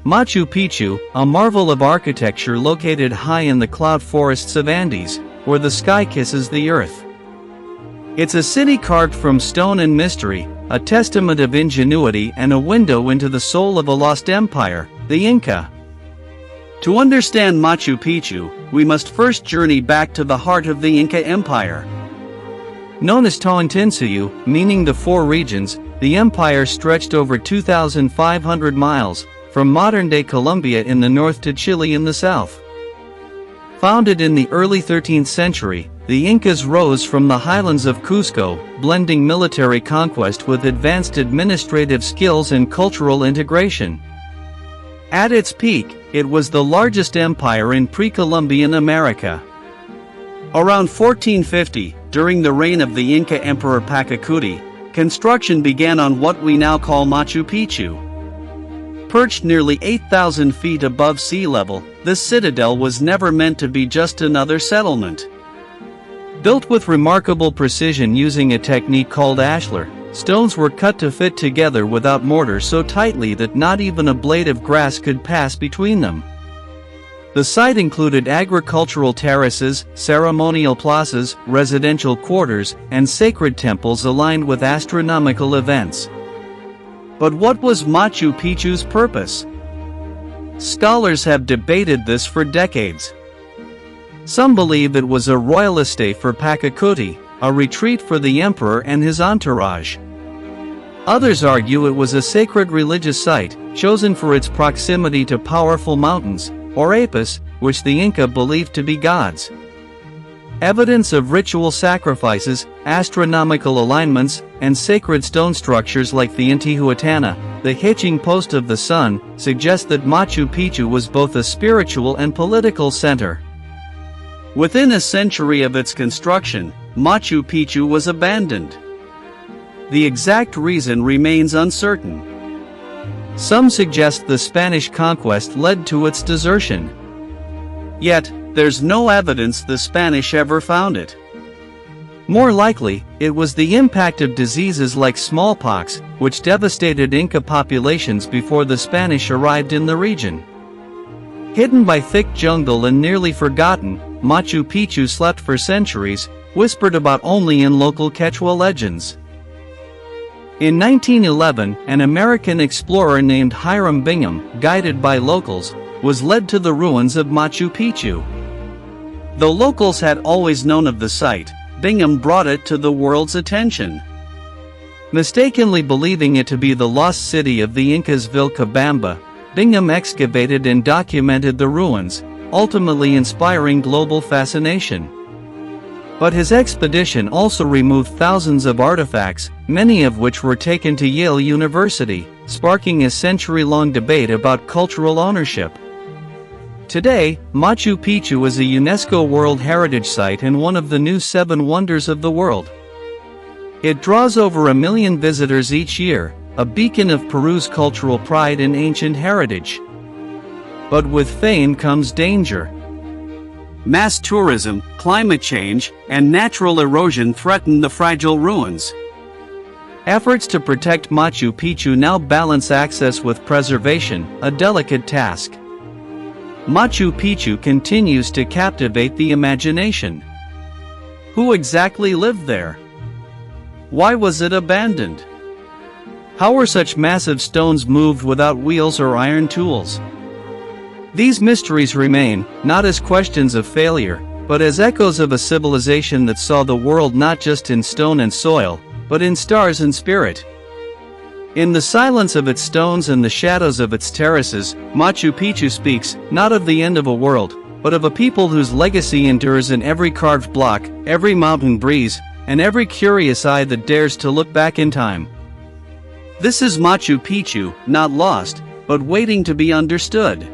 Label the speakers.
Speaker 1: Machu Picchu, a marvel of architecture located high in the cloud forests of Andes, where the sky kisses the earth. It's a city carved from stone and mystery, a testament of ingenuity and a window into the soul of a lost empire, the Inca. To understand Machu Picchu, we must first journey back to the heart of the Inca Empire. Known as Tawantinsuyu, meaning the four regions, the empire stretched over 2,500 miles, from modern-day Colombia in the north to Chile in the south. Founded in the early 13th century, the Incas rose from the highlands of Cusco, blending military conquest with advanced administrative skills and cultural integration. At its peak, it was the largest empire in pre-Columbian America. Around 1450, during the reign of the Inca Emperor Pachacuti, construction began on what we now call Machu Picchu. Perched nearly 8,000 feet above sea level, this citadel was never meant to be just another settlement. Built with remarkable precision using a technique called ashlar, stones were cut to fit together without mortar so tightly that not even a blade of grass could pass between them. The site included agricultural terraces, ceremonial plazas, residential quarters, and sacred temples aligned with astronomical events. But what was Machu Picchu's purpose? Scholars have debated this for decades. Some believe it was a royal estate for Pachacuti, a retreat for the emperor and his entourage. Others argue it was a sacred religious site, chosen for its proximity to powerful mountains, or apis, which the Inca believed to be gods. Evidence of ritual sacrifices, astronomical alignments, and sacred stone structures like the Intihuatana, the hitching post of the sun, suggest that Machu Picchu was both a spiritual and political center. Within a century of its construction, Machu Picchu was abandoned. The exact reason remains uncertain. Some suggest the Spanish conquest led to its desertion. Yet, there's no evidence the Spanish ever found it. More likely, it was the impact of diseases like smallpox, which devastated Inca populations before the Spanish arrived in the region. Hidden by thick jungle and nearly forgotten, Machu Picchu slept for centuries, whispered about only in local Quechua legends. In 1911, an American explorer named Hiram Bingham, guided by locals, was led to the ruins of Machu Picchu. Though locals had always known of the site, Bingham brought it to the world's attention. Mistakenly believing it to be the lost city of the Incas Vilcabamba, Bingham excavated and documented the ruins, ultimately inspiring global fascination. But his expedition also removed thousands of artifacts, many of which were taken to Yale University, sparking a century-long debate about cultural ownership. Today, Machu Picchu is a UNESCO World Heritage Site and one of the new 7 wonders of the world. It draws over 1 million visitors each year, a beacon of Peru's cultural pride and ancient heritage. But with fame comes danger. Mass tourism, climate change, and natural erosion threaten the fragile ruins. Efforts to protect Machu Picchu now balance access with preservation, a delicate task. Machu Picchu continues to captivate the imagination. Who exactly lived there? Why was it abandoned? How were such massive stones moved without wheels or iron tools? These mysteries remain, not as questions of failure, but as echoes of a civilization that saw the world not just in stone and soil, but in stars and spirit. In the silence of its stones and the shadows of its terraces, Machu Picchu speaks, not of the end of a world, but of a people whose legacy endures in every carved block, every mountain breeze, and every curious eye that dares to look back in time. This is Machu Picchu, not lost, but waiting to be understood.